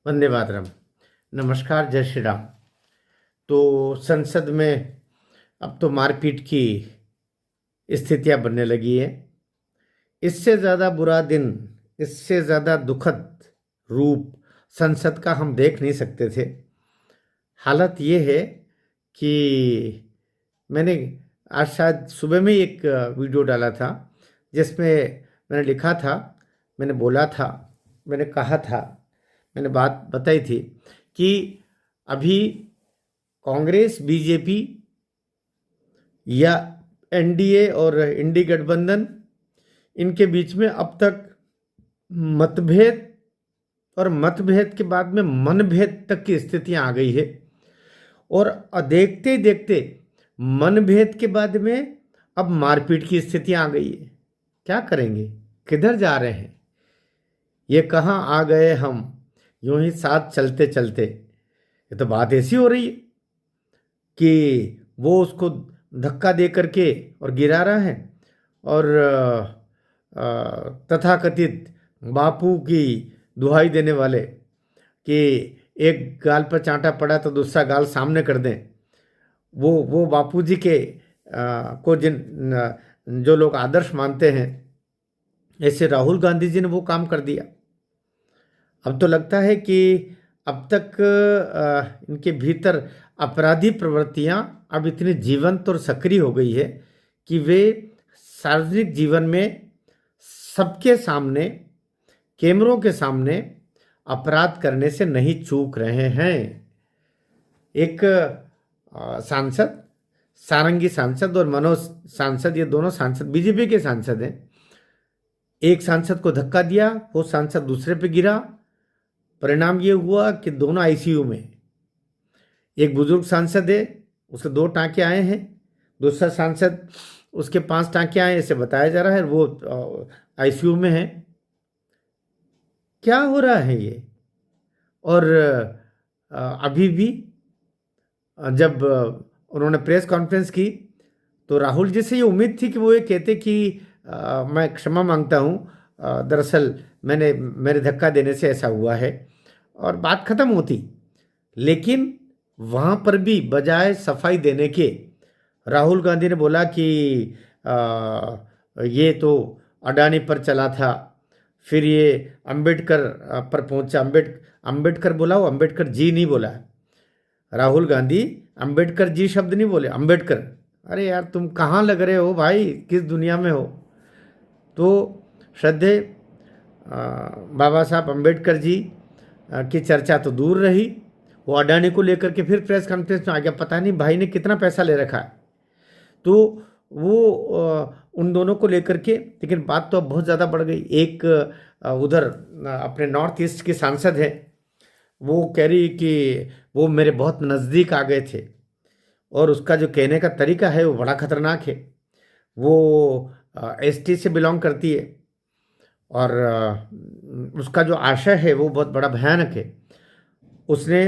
वंदे मातरम। नमस्कार, जय श्री राम। तो संसद में अब तो मारपीट की स्थितियां बनने लगी है। इससे ज़्यादा बुरा दिन, इससे ज़्यादा दुखद रूप संसद का हम देख नहीं सकते थे। हालत ये है कि मैंने आज शायद सुबह में एक वीडियो डाला था जिसमें मैंने लिखा था, मैंने बोला था, मैंने कहा था, मैंने बात बताई थी कि अभी कांग्रेस, बीजेपी या एनडीए और इंडी गठबंधन, इनके बीच में अब तक मतभेद और मतभेद के बाद में मनभेद तक की स्थितियां आ गई है। और देखते ही देखते मनभेद के बाद में अब मारपीट की स्थितियां आ गई है। क्या करेंगे, किधर जा रहे हैं, ये कहाँ आ गए हम, यूं ही साथ चलते चलते। ये तो बात ऐसी हो रही है कि वो उसको धक्का दे करके और गिरा रहा है, और तथाकथित बापू की दुहाई देने वाले कि एक गाल पर चांटा पड़ा तो दूसरा गाल सामने कर दें, वो बापूजी के को जो लोग आदर्श मानते हैं, ऐसे राहुल गांधी जी ने वो काम कर दिया। अब तो लगता है कि अब तक इनके भीतर अपराधी प्रवृत्तियां अब इतनी जीवंत और सक्रिय हो गई है कि वे सार्वजनिक जीवन में सबके सामने, कैमरों के सामने अपराध करने से नहीं चूक रहे हैं। एक सांसद, सारंगी सांसद और मनोज सांसद, ये दोनों सांसद बीजेपी के सांसद हैं। एक सांसद को धक्का दिया, वो सांसद दूसरे पे गिरा। परिणाम ये हुआ कि दोनों आईसीयू में। एक बुजुर्ग सांसद है, उसके 2 टांके आए हैं। दूसरा सांसद, उसके 5 टांके आए ऐसे बताया जा रहा है, वो आईसीयू में है। क्या हो रहा है ये? और अभी भी जब उन्होंने प्रेस कॉन्फ्रेंस की तो राहुल जी से ये उम्मीद थी कि वो ये कहते कि मैं क्षमा मांगता हूँ, दरअसल मेरे धक्का देने से ऐसा हुआ है, और बात खत्म होती। लेकिन वहाँ पर भी बजाय सफाई देने के राहुल गांधी ने बोला कि ये तो अडानी पर चला था, फिर ये अंबेडकर पर पहुंचा। अंबेडकर बोला, वो अंबेडकर जी नहीं बोला। राहुल गांधी अंबेडकर जी शब्द नहीं बोले, अंबेडकर। अरे यार, तुम कहाँ लग रहे हो भाई, किस दुनिया में हो? तो श्रद्धेय बाबा साहब अंबेडकर जी की चर्चा तो दूर रही। वो अडानी को लेकर के फिर प्रेस कॉन्फ्रेंस में आ गया। पता नहीं भाई ने कितना पैसा ले रखा है। तो वो उन दोनों को लेकर के, लेकिन बात तो अब बहुत ज़्यादा बढ़ गई। एक उधर अपने नॉर्थ ईस्ट की सांसद है, वो कह रही कि वो मेरे बहुत नज़दीक आ गए थे, और उसका जो कहने का तरीका है वो बड़ा खतरनाक है। वो एसटी से बिलोंग करती है, और उसका जो आशय है वो बहुत बड़ा भयानक है। उसने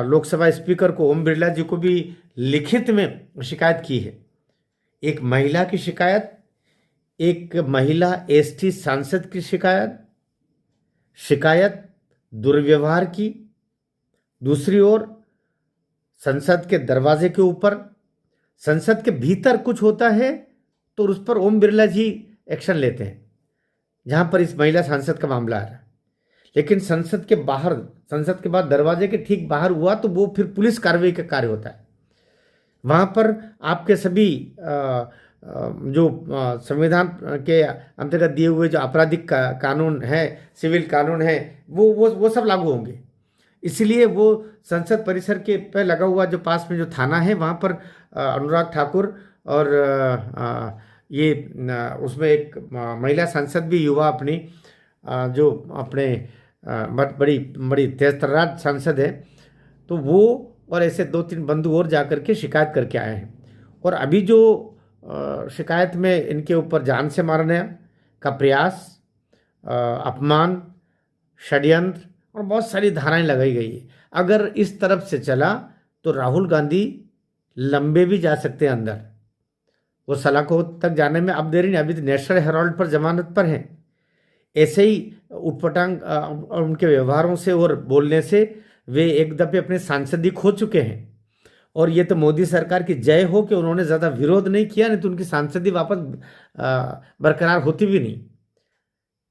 लोकसभा स्पीकर को, ओम बिरला जी को भी लिखित में शिकायत की है। एक महिला की शिकायत, एक महिला एसटी सांसद की शिकायत दुर्व्यवहार की। दूसरी ओर संसद के दरवाजे के ऊपर, संसद के भीतर कुछ होता है तो उस पर ओम बिरला जी एक्शन लेते हैं, जहां पर इस महिला सांसद का मामला आ रहा है। लेकिन संसद के बाहर, संसद के बाद दरवाजे के ठीक बाहर हुआ तो वो फिर पुलिस कार्रवाई का कार्य होता है। वहां पर आपके सभी जो संविधान के अंतर्गत दिए हुए जो आपराधिक कानून है, सिविल कानून है, वो सब लागू होंगे। इसलिए वो संसद परिसर के पे लगा हुआ जो पास में जो थाना है, वहाँ पर अनुराग ठाकुर और ये उसमें एक महिला सांसद भी, युवा अपनी जो अपने बड़ी बड़ी तेज तर्रार सांसद है, तो वो और ऐसे 2-3 बंधु और जा करके शिकायत करके आए हैं। और अभी जो शिकायत में इनके ऊपर जान से मारने का प्रयास, अपमान, षड्यंत्र और बहुत सारी धाराएं लगाई गई है। अगर इस तरफ से चला तो राहुल गांधी लंबे भी जा सकते हैं अंदर। वो सलाखों तक जाने में अब देरी नहीं, अभी तो नेशनल हेराल्ड पर जमानत पर हैं। ऐसे ही उटपटांग और उनके व्यवहारों से और बोलने से वे एक दफे अपने सांसदी खो चुके हैं। और ये तो मोदी सरकार की जय हो कि उन्होंने ज़्यादा विरोध नहीं किया, नहीं तो उनकी सांसदी वापस बरकरार होती भी नहीं।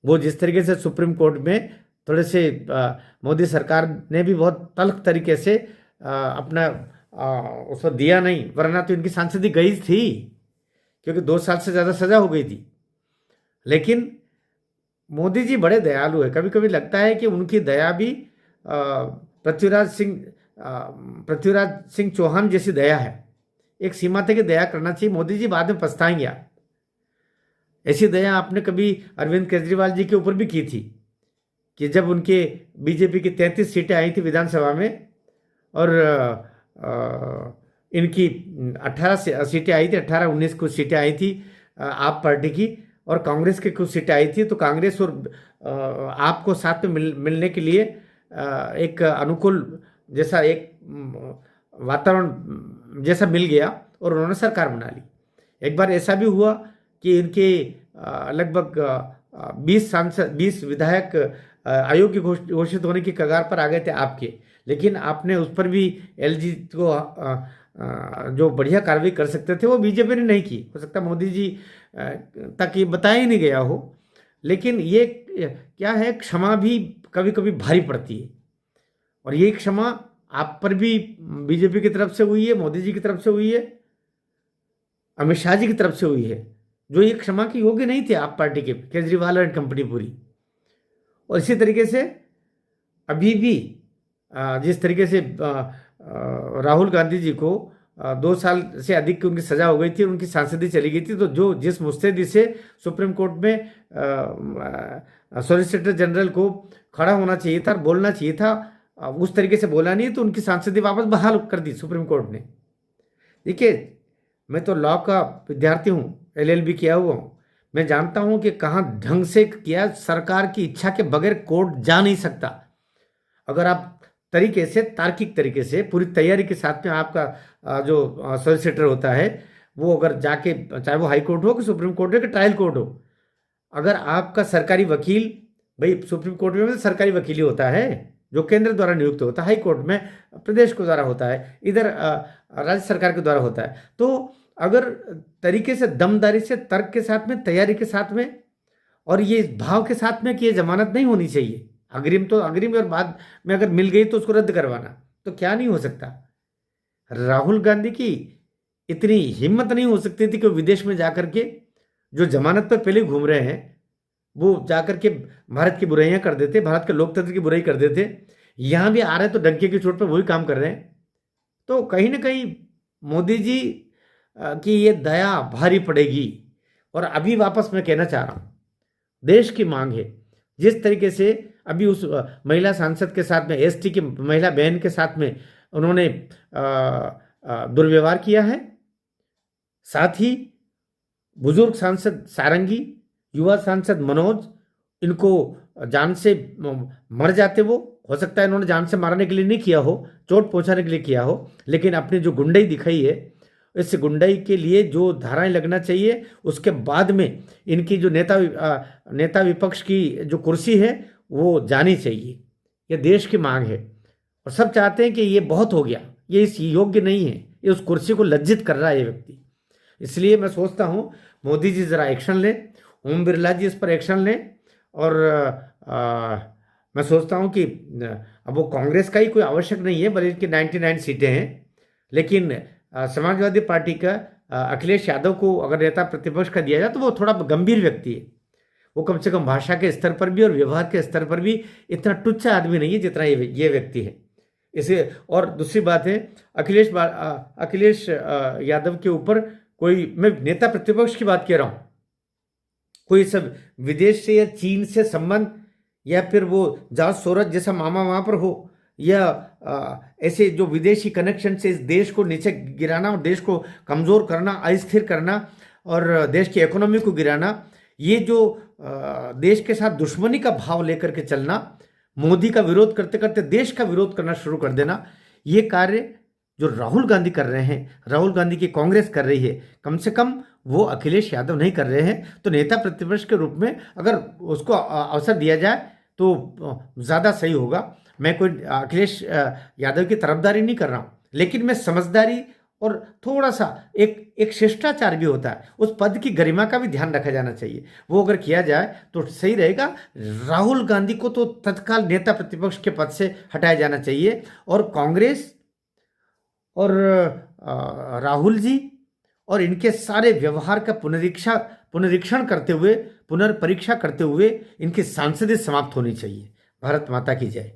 वो जिस तरीके से सुप्रीम कोर्ट में थोड़े से मोदी सरकार ने भी बहुत तल्ख तरीके से अपना उसको दिया नहीं, वरना तो इनकी सांसदी गई थी, क्योंकि 2 साल से ज़्यादा सजा हो गई थी। लेकिन मोदी जी बड़े दयालु है। कभी कभी लगता है कि उनकी दया भी पृथ्वीराज सिंह चौहान जैसी दया है। एक सीमा तक दया करना चाहिए, मोदी जी बाद में पछताएंगे आप। ऐसी दया आपने कभी अरविंद केजरीवाल जी के ऊपर भी की थी कि जब उनके बीजेपी की 33 सीटें आई थी विधानसभा में और इनकी 18 सीटें आई थी, 18-19 कुछ सीटें आई थी आप पार्टी की, और कांग्रेस की कुछ सीटें आई थी। तो कांग्रेस और आपको साथ में मिलने के लिए एक अनुकूल जैसा एक वातावरण जैसा मिल गया और उन्होंने सरकार बना ली। एक बार ऐसा भी हुआ कि इनके लगभग 20 विधायक अयोग्य घोषित होने की कगार पर आ गए थे आपके, लेकिन आपने उस पर भी एलजी को जो बढ़िया कार्रवाई कर सकते थे वो बीजेपी ने नहीं की। हो सकता है मोदी जी तक ये बताया ही नहीं गया हो। लेकिन ये क्या है, क्षमा भी कभी कभी भारी पड़ती है, और ये क्षमा आप पर भी बीजेपी की तरफ से हुई है, मोदी जी की तरफ से हुई है, अमित शाह जी की तरफ से हुई है, जो ये क्षमा के योग्य नहीं थे आप पार्टी के, केजरीवाल एंड कंपनी पूरी। और इसी तरीके से अभी भी जिस तरीके से राहुल गांधी जी को 2 साल से अधिक की उनकी सजा हो गई थी, उनकी सांसदी चली गई थी, तो जो जिस मुस्तैदी से सुप्रीम कोर्ट में सॉलिसिटर जनरल को खड़ा होना चाहिए था, बोलना चाहिए था, उस तरीके से बोला नहीं, तो उनकी सांसदी वापस बहाल कर दी सुप्रीम कोर्ट ने। देखिए, मैं तो लॉ का विद्यार्थी हूँ, LLB किया हुआ हूँ, मैं जानता हूँ कि कहाँ ढंग से किया, सरकार की इच्छा के बगैर कोर्ट जा नहीं सकता। अगर आप तरीके से, तार्किक तरीके से, पूरी तैयारी के साथ में आपका जो सॉलिसिटर होता है वो अगर जाके, चाहे वो हाई कोर्ट हो कि सुप्रीम कोर्ट हो कि ट्रायल कोर्ट हो, अगर आपका सरकारी वकील, भाई सुप्रीम कोर्ट में सरकारी वकील ही होता है जो केंद्र द्वारा नियुक्त होता है, हाई कोर्ट में प्रदेश के द्वारा होता है, इधर राज्य सरकार के द्वारा होता है। तो अगर तरीके से, दमदारी से, तर्क के साथ में, तैयारी के साथ में, और ये भाव के साथ में कि ये जमानत नहीं होनी चाहिए, अग्रिम तो अग्रिम, और बाद में अगर मिल गई तो उसको रद्द करवाना, तो क्या नहीं हो सकता। राहुल गांधी की इतनी हिम्मत नहीं हो सकती थी कि विदेश में जाकर के, जो जमानत पर पहले घूम रहे हैं, वो जाकर के भारत की बुराइयां कर देते, भारत के लोकतंत्र की बुराई कर देते। यहां भी आ रहे तो डंके की चोट पर वही काम कर रहे हैं। तो कहीं ना कहीं मोदी जी की ये दया भारी पड़ेगी। और अभी वापस मैं कहना चाह रहा हूं, देश की मांग है। जिस तरीके से अभी उस महिला सांसद के साथ में, ST की महिला बहन के साथ में उन्होंने दुर्व्यवहार किया है, साथ ही बुजुर्ग सांसद सारंगी, युवा सांसद मनोज, इनको जान से मर जाते। वो हो सकता है इन्होंने जान से मारने के लिए नहीं किया हो, चोट पहुंचाने के लिए किया हो, लेकिन अपनी जो गुंडाई दिखाई है, इस गुंडाई के लिए जो धाराएं लगना चाहिए, उसके बाद में इनकी जो नेता विपक्ष की जो कुर्सी है वो जानी चाहिए। ये देश की मांग है और सब चाहते हैं कि ये बहुत हो गया, ये इस योग्य नहीं है, ये उस कुर्सी को लज्जित कर रहा है ये व्यक्ति। इसलिए मैं सोचता हूँ मोदी जी ज़रा एक्शन लें, ओम बिरला जी इस पर एक्शन लें। और मैं सोचता हूँ कि अब वो कांग्रेस का ही कोई आवश्यक नहीं है, बल्कि 99 सीटें हैं। लेकिन समाजवादी पार्टी का अखिलेश यादव को अगर नेता प्रतिपक्ष का दिया जाए तो वो थोड़ा गंभीर व्यक्ति है। वो कम से कम भाषा के स्तर पर भी और व्यवहार के स्तर पर भी इतना टुच्चा आदमी नहीं है जितना ये व्यक्ति है। इसे, और दूसरी बात है, अखिलेश यादव के ऊपर कोई, मैं नेता प्रतिपक्ष की बात कह रहा हूँ, कोई सब विदेश से या चीन से संबंध, या फिर वो जॉर्ज सोरोस जैसा मामा वहाँ पर हो, या ऐसे जो विदेशी कनेक्शन से इस देश को नीचे गिराना और देश को कमज़ोर करना, अस्थिर करना और देश की इकोनॉमी को गिराना, ये जो देश के साथ दुश्मनी का भाव लेकर के चलना, मोदी का विरोध करते करते देश का विरोध करना शुरू कर देना, ये कार्य जो राहुल गांधी कर रहे हैं, राहुल गांधी की कांग्रेस कर रही है, कम से कम वो अखिलेश यादव नहीं कर रहे हैं। तो नेता प्रतिपक्ष के रूप में अगर उसको अवसर दिया जाए तो ज़्यादा सही होगा। मैं कोई अखिलेश यादव की तरफदारी नहीं कर रहा हूँ, लेकिन मैं समझदारी और थोड़ा सा एक एक शिष्टाचार भी होता है, उस पद की गरिमा का भी ध्यान रखा जाना चाहिए। वो अगर किया जाए तो सही रहेगा। राहुल गांधी को तो तत्काल नेता प्रतिपक्ष के पद से हटाया जाना चाहिए, और कांग्रेस और राहुल जी और इनके सारे व्यवहार का पुनरीक्षण करते हुए, पुनर्परीक्षा करते हुए इनकी सांसदें समाप्त होनी चाहिए। भारत माता की जय।